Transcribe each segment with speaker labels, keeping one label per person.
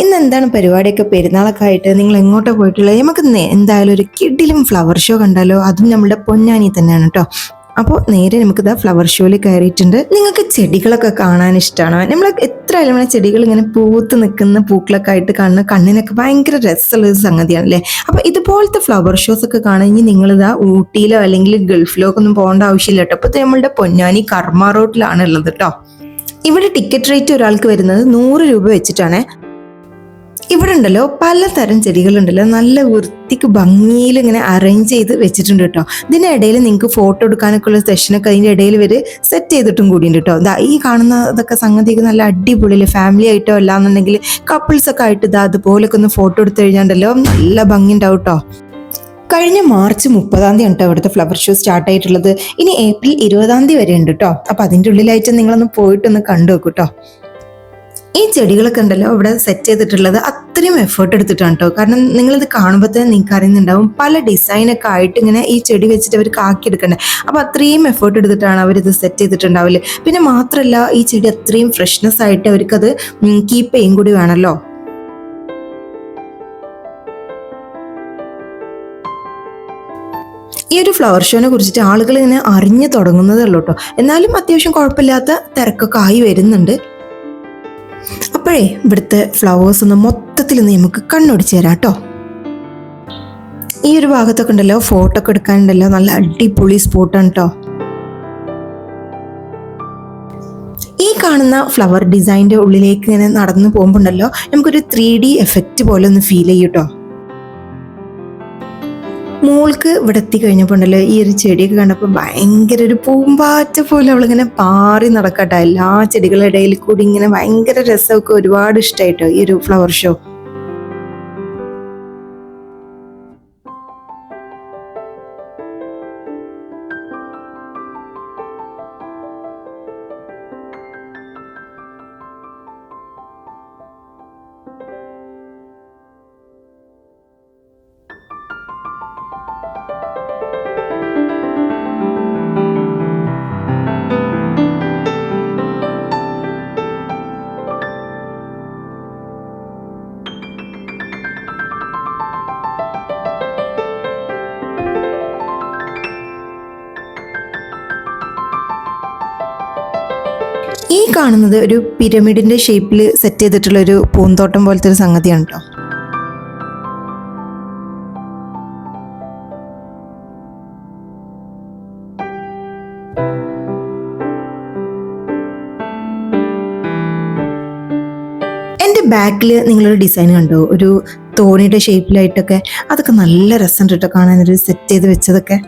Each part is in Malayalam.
Speaker 1: ഇന്ന് എന്താണ് പരിപാടിയൊക്കെ പെരുന്നാളൊക്കെ ആയിട്ട് നിങ്ങൾ എങ്ങോട്ടാ പോയിട്ടുള്ളത്? നമുക്ക് എന്തായാലും ഒരു കിടിലും ഫ്ലവർ ഷോ കണ്ടാലോ? അതും നമ്മുടെ പൊന്നാനി തന്നെയാണ് കേട്ടോ. അപ്പോൾ നേരെ നമുക്കിതാ ഫ്ലവർ ഷോയിൽ കയറിയിട്ടുണ്ട്. നിങ്ങൾക്ക് ചെടികളൊക്കെ കാണാൻ ഇഷ്ടമാണോ? നമ്മൾ എത്രയായാലും നമ്മളെ ചെടികൾ ഇങ്ങനെ പൂത്ത് നിൽക്കുന്ന പൂക്കളൊക്കെ ആയിട്ട് കാണുന്ന കണ്ണിനൊക്കെ ഭയങ്കര രസമുള്ള ഒരു സംഗതിയാണല്ലേ. അപ്പോൾ ഇതുപോലത്തെ ഫ്ലവർ ഷോസ് ഒക്കെ കാണുമെങ്കിൽ നിങ്ങളിതാ ഊട്ടിയിലോ അല്ലെങ്കിൽ ഗൾഫിലോ ഒക്കെ ഒന്നും പോകേണ്ട ആവശ്യമില്ല കേട്ടോ. അപ്പോൾ നമ്മളുടെ പൊന്നാനി കർമ്മ റോഡിലാണ് ഉള്ളത് കേട്ടോ. ഇവിടെ ടിക്കറ്റ് റേറ്റ് ഒരാൾക്ക് വരുന്നത് 100 രൂപ വെച്ചിട്ടാണ്. ഇവിടെ ഉണ്ടല്ലോ പലതരം ചെടികളുണ്ടല്ലോ, നല്ല വൃത്തിക്ക് ഭംഗിയിൽ ഇങ്ങനെ അറേഞ്ച് ചെയ്ത് വെച്ചിട്ടുണ്ട് കേട്ടോ. ഇതിൻ്റെ ഇടയിൽ നിങ്ങൾക്ക് ഫോട്ടോ എടുക്കാനൊക്കെ ഉള്ള സെഷനൊക്കെ അതിൻ്റെ ഇടയിൽ ഇവര് സെറ്റ് ചെയ്തിട്ടും കൂടിയുണ്ട് കേട്ടോ. ഈ കാണുന്ന ഇതൊക്കെ സംഗതിയൊക്കെ നല്ല അടിപൊളിയില് ഫാമിലി ആയിട്ടോ അല്ലാന്നുണ്ടെങ്കിൽ കപ്പിൾസ് ഒക്കെ ആയിട്ട് അതുപോലൊക്കെ ഒന്ന് ഫോട്ടോ എടുത്തു കഴിഞ്ഞാണ്ടല്ലോ നല്ല ഭംഗി ഉണ്ടാവും കേട്ടോ. കഴിഞ്ഞ മാർച്ച് 30 കേട്ടോ ഇവിടുത്തെ ഫ്ലവർ ഷോ സ്റ്റാർട്ട് ആയിട്ടുള്ളത്. ഇനി ഏപ്രിൽ 20 വരെ ഉണ്ട് കേട്ടോ. അപ്പൊ അതിൻ്റെ ഉള്ളിലായിട്ട് നിങ്ങളൊന്ന് പോയിട്ടൊന്ന് കണ്ടു നോക്കൂ കേട്ടോ. ഈ ചെടികളൊക്കെ ഉണ്ടല്ലോ ഇവിടെ സെറ്റ് ചെയ്തിട്ടുള്ളത് അത്രയും എഫേർട്ട് എടുത്തിട്ടാണ് കേട്ടോ. കാരണം നിങ്ങളിത് കാണുമ്പോൾ തന്നെ നിങ്ങൾക്ക് അറിയുന്നുണ്ടാവും പല ഡിസൈനൊക്കെ ആയിട്ട് ഇങ്ങനെ ഈ ചെടി വെച്ചിട്ട് അവർക്ക് ആക്കിയെടുക്കണ്ടേ. അപ്പോൾ അത്രയും എഫേർട്ട് എടുത്തിട്ടാണ് അവരിത് സെറ്റ് ചെയ്തിട്ടുണ്ടാവില്ലേ. പിന്നെ മാത്രമല്ല ഈ ചെടി അത്രയും ഫ്രഷ്നെസ് ആയിട്ട് അവർക്കത് കീപ്പ് ചെയ്യും കൂടി വേണമല്ലോ. ഈ ഒരു ഫ്ലവർ ഷോനെ കുറിച്ചിട്ട് ആളുകൾ ഇങ്ങനെ അറിഞ്ഞു തുടങ്ങുന്നതേ ഉള്ളൂ കേട്ടോ. എന്നാലും അത്യാവശ്യം കുഴപ്പമില്ലാത്ത തിരക്കൊക്കെ ആയി വരുന്നുണ്ട്. അപ്പോഴേ ഇവിടുത്തെ ഫ്ലവേഴ്സ് ഒന്ന് മൊത്തത്തിൽ നമുക്ക് കണ്ണൊടിച്ചു തരാം കേട്ടോ. ഈ ഒരു ഭാഗത്തൊക്കെ ഉണ്ടല്ലോ ഫോട്ടോ ഒക്കെ എടുക്കാനുണ്ടല്ലോ നല്ല അടിപൊളി സ്പോട്ടാണ് കേട്ടോ. ഈ കാണുന്ന ഫ്ലവർ ഡിസൈൻ്റെ ഉള്ളിലേക്ക് ഇങ്ങനെ നടന്നു പോകുമ്പോൾ ഉണ്ടല്ലോ നമുക്കൊരു 3D എഫക്റ്റ് പോലെ ഒന്ന് ഫീൽ ചെയ്യും കേട്ടോ. മോൾക്ക് ഇവിടെ എത്തി കഴിഞ്ഞപ്പോൾ ഉണ്ടല്ലോ ഈ ഒരു ചെടിയൊക്കെ കണ്ടപ്പോൾ ഭയങ്കര ഒരു പൂമ്പാറ്റ പോലെ അവളിങ്ങനെ പാറി നടക്കട്ടെ എല്ലാ ചെടികളുടെ ഇടയിൽ കൂടി ഇങ്ങനെ ഭയങ്കര രസമൊക്കെ ഒരുപാട് ഇഷ്ടമായിട്ടോ ഈ ഒരു ഫ്ലവർ ഷോ. ഈ കാണുന്നത് ഒരു പിരമിഡിന്റെ ഷേപ്പിൽ സെറ്റ് ചെയ്തിട്ടുള്ള ഒരു പൂന്തോട്ടം പോലത്തെ ഒരു സംഗതിയാണ് കേട്ടോ. എൻ്റെ ബാക്കിൽ നിങ്ങളൊരു ഡിസൈൻ കണ്ടോ, ഒരു തോണിയുടെ ഷേപ്പിലായിട്ടൊക്കെ. അതൊക്കെ നല്ല രസമുണ്ട് കേട്ടോ കാണാനൊരു സെറ്റ് ചെയ്ത് വെച്ചതൊക്കെ.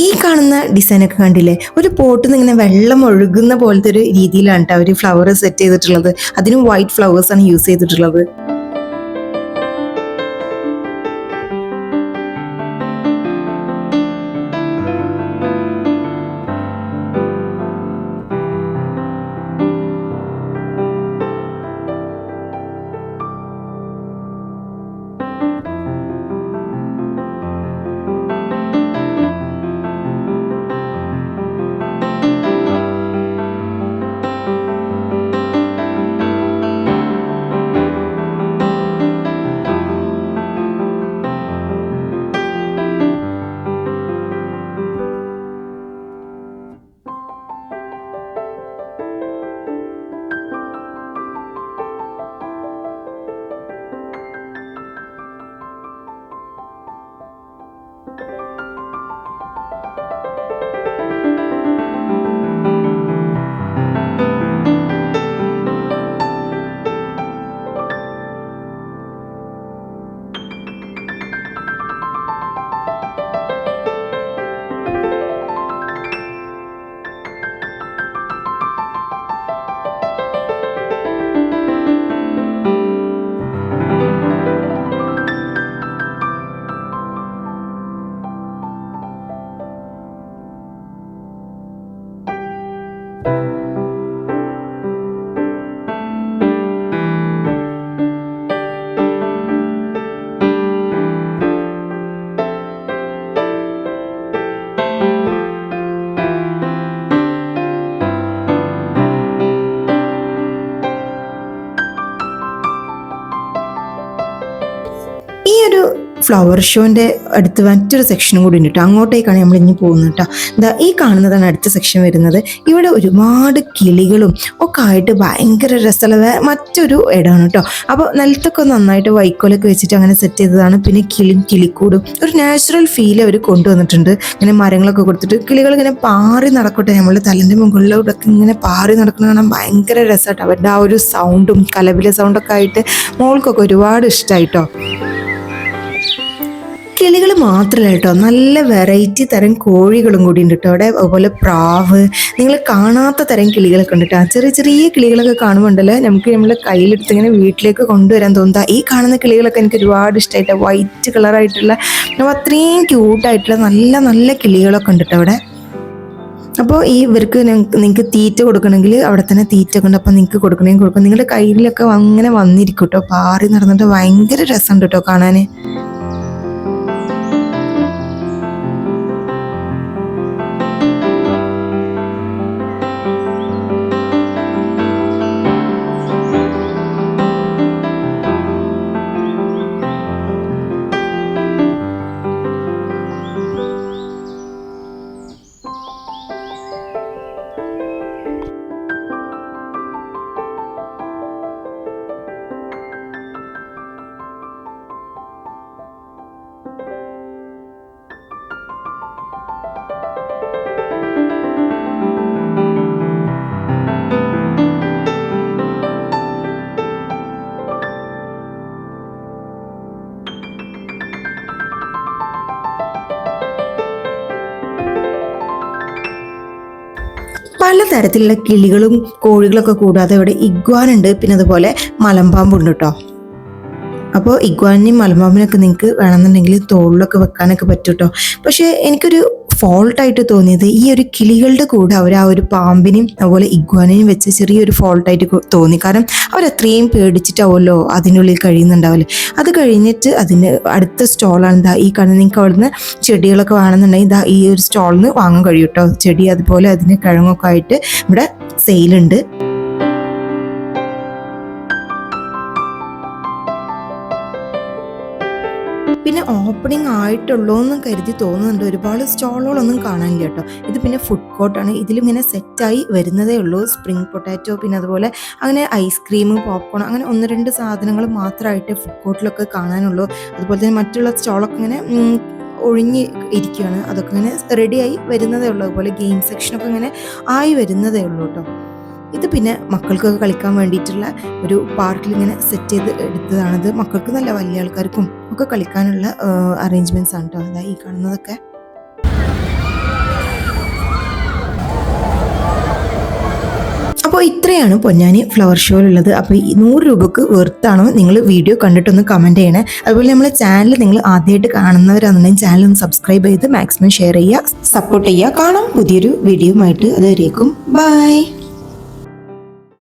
Speaker 1: ഈ കാണുന്ന ഡിസൈനൊക്കെ കണ്ടില്ലേ, ഒരു പോട്ടിൽ നിന്ന് ഇങ്ങനെ വെള്ളം ഒഴുകുന്ന പോലത്തെ ഒരു രീതിയിലാണ് കേട്ടോ അവർ ഫ്ലവർ സെറ്റ് ചെയ്തിട്ടുള്ളത്. അതിനും വൈറ്റ് ഫ്ലവേഴ്സാണ് യൂസ് ചെയ്തിട്ടുള്ളത്. ഫ്ലവർ ഷോൻ്റെ അടുത്ത് മറ്റൊരു സെക്ഷനും കൂടി ഉണ്ട് കേട്ടോ. അങ്ങോട്ടേക്കാണ് നമ്മൾ ഇനി പോകുന്നത് കേട്ടോ. ഇതാ ഈ കാണുന്നതാണ് അടുത്ത സെക്ഷൻ വരുന്നത്. ഇവിടെ ഒരുപാട് കിളികളും ഒക്കെ ആയിട്ട് ഭയങ്കര രസമുള്ള മറ്റൊരു ഇടമാണ് കേട്ടോ. അപ്പോൾ നിലത്തൊക്കെ നന്നായിട്ട് വൈക്കോലൊക്കെ വെച്ചിട്ട് അങ്ങനെ സെറ്റ് ചെയ്തതാണ്. പിന്നെ കിളിക്കൂടും ഒരു നാച്ചുറൽ ഫീൽ അവർ കൊണ്ടുവന്നിട്ടുണ്ട്. ഇങ്ങനെ മരങ്ങളൊക്കെ കൊടുത്തിട്ട് കിളികൾ ഇങ്ങനെ പാറി നടക്കട്ടെ, നമ്മളുടെ തലൻ്റെ മുകളിലൂടെയൊക്കെ ഇങ്ങനെ പാറി നടക്കുന്നത് കാണാൻ ഭയങ്കര രസമായിട്ട്. അവരുടെ ആ ഒരു സൗണ്ടും കലപില സൗണ്ടൊക്കെ ആയിട്ട് മോൾക്കൊക്കെ ഒരുപാട് ഇഷ്ടമായിട്ടോ. കിളികൾ മാത്രമല്ല കേട്ടോ, നല്ല വെറൈറ്റി തരം കോഴികളും കൂടി ഉണ്ട് കേട്ടോ അവിടെ. അതുപോലെ പ്രാവ്, നിങ്ങൾ കാണാത്ത തരം കിളികളൊക്കെ ഉണ്ട് കേട്ടോ. ചെറിയ ചെറിയ കിളികളൊക്കെ കാണുമ്പോണ്ടല്ലോ നമുക്ക് നമ്മളെ കയ്യിലെടുത്ത് ഇങ്ങനെ വീട്ടിലേക്ക് കൊണ്ടുവരാൻ തോന്നുക. ഈ കാണുന്ന കിളികളൊക്കെ എനിക്ക് ഒരുപാട് ഇഷ്ടമായിട്ട്, വൈറ്റ് കളറായിട്ടുള്ള അത്രയും ക്യൂട്ടായിട്ടുള്ള നല്ല നല്ല കിളികളൊക്കെ ഉണ്ട് കേട്ടോ അവിടെ. അപ്പോൾ ഈ ഇവർക്ക് നിങ്ങൾക്ക് തീറ്റ കൊടുക്കണമെങ്കിൽ അവിടെ തന്നെ തീറ്റ ഒക്കെ ഉണ്ട്. അപ്പോൾ നിങ്ങൾക്ക് കൊടുക്കണമെങ്കിൽ കൊടുക്കും. നിങ്ങളുടെ കയ്യിലൊക്കെ അങ്ങനെ വന്നിരിക്കും കേട്ടോ, പാറി നടന്നിട്ട് ഭയങ്കര രസമുണ്ട് കേട്ടോ കാണാൻ. പലതരത്തിലുള്ള കിളികളും കോഴികളൊക്കെ കൂടാതെ ഇവിടെ ഇഗ്വാൻ ഉണ്ട്, പിന്നെ അതുപോലെ മലമ്പാമ്പുണ്ട് കേട്ടോ. അപ്പോൾ ഇഗ്വാനിനെയും മലമ്പാമ്പിനൊക്കെ നിങ്ങൾക്ക് വേണമെന്നുണ്ടെങ്കിൽ തോളിലൊക്കെ വെക്കാനൊക്കെ പറ്റും കേട്ടോ. പക്ഷേ എനിക്കൊരു ഫോൾട്ടായിട്ട് തോന്നിയത് ഈ ഒരു കിളികളുടെ കൂടെ അവർ ആ ഒരു പാമ്പിനെയും അതുപോലെ ഇഗ്വാനിനെയും വെച്ച് ചെറിയൊരു ഫോൾട്ടായിട്ട് തോന്നി. കാരണം അവരത്രയും പേടിച്ചിട്ടാവുമല്ലോ അതിനുള്ളിൽ കഴിയുന്നുണ്ടാവില്ല. അത് കഴിഞ്ഞിട്ട് അതിന് അടുത്ത സ്റ്റോളാണ് ഇതാ ഈ കാണുന്നത്. നിങ്ങൾക്ക് അവിടുന്ന് ചെടികളൊക്കെ വേണമെന്നുണ്ടെങ്കിൽ ഇതാ ഈ ഒരു സ്റ്റോളിൽ നിന്ന് വാങ്ങാൻ കഴിയും കേട്ടോ. ചെടി അതുപോലെ അതിന് കിഴങ്ങൊക്കെ ആയിട്ട് ഇവിടെ സെയിലുണ്ട്. പിന്നെ ഓപ്പണിംഗ് ആയിട്ടുള്ളൂ എന്നും കരുതി തോന്നുന്നുണ്ട്. ഒരുപാട് സ്റ്റോളുകളൊന്നും കാണാനില്ല കേട്ടോ. ഇത് പിന്നെ ഫുഡ് കോർട്ടാണ്. ഇതിലിങ്ങനെ സെറ്റായി വരുന്നതേ ഉള്ളൂ. സ്പ്രിംഗ് പൊട്ടാറ്റോ, പിന്നെ അതുപോലെ അങ്ങനെ ഐസ്ക്രീം, പോപ്കോൺ, അങ്ങനെ 1-2 സാധനങ്ങൾ മാത്രമായിട്ട് ഫുഡ് കോർട്ടിലൊക്കെ കാണാനുള്ളൂ. അതുപോലെ തന്നെ മറ്റുള്ള സ്റ്റോളൊക്കെ ഇങ്ങനെ ഒഴിഞ്ഞ് ഇരിക്കുകയാണ്. അതൊക്കെ ഇങ്ങനെ റെഡിയായി വരുന്നതേ ഉള്ളൂ. അതുപോലെ ഗെയിം സെക്ഷനൊക്കെ ഇങ്ങനെ ആയി വരുന്നതേ ഉള്ളൂ കേട്ടോ. ഇത് പിന്നെ മക്കൾക്കൊക്കെ കളിക്കാൻ വേണ്ടിയിട്ടുള്ള ഒരു പാർക്കിൽ ഇങ്ങനെ സെറ്റ് ചെയ്ത് എടുത്തതാണിത്. മക്കൾക്ക് നല്ല വലിയ ആൾക്കാർക്കും ഒക്കെ കളിക്കാനുള്ള അറേഞ്ച്മെന്റ്സ് ആണ് കേട്ടോ. അതാ ഈ കാണുന്നതൊക്കെ. അപ്പോൾ ഇത്രയാണ് പൊന്നാനി ഫ്ലവർ ഷോയിലുള്ളത്. അപ്പോൾ ഈ 100 രൂപക്ക് വെർത്താണോ? നിങ്ങൾ വീഡിയോ കണ്ടിട്ടൊന്ന് കമൻറ്റ് ചെയ്യണേ. അതുപോലെ നമ്മളെ ചാനൽ നിങ്ങൾ ആദ്യമായിട്ട് കാണുന്നവരാണെന്നുണ്ടെങ്കിൽ ചാനൽ ഒന്ന് സബ്സ്ക്രൈബ് ചെയ്ത് മാക്സിമം ഷെയർ ചെയ്യുക, സപ്പോർട്ട് ചെയ്യുക. കാണാം പുതിയൊരു വീഡിയോയുമായിട്ട്. അതുവരേക്കും ബൈ.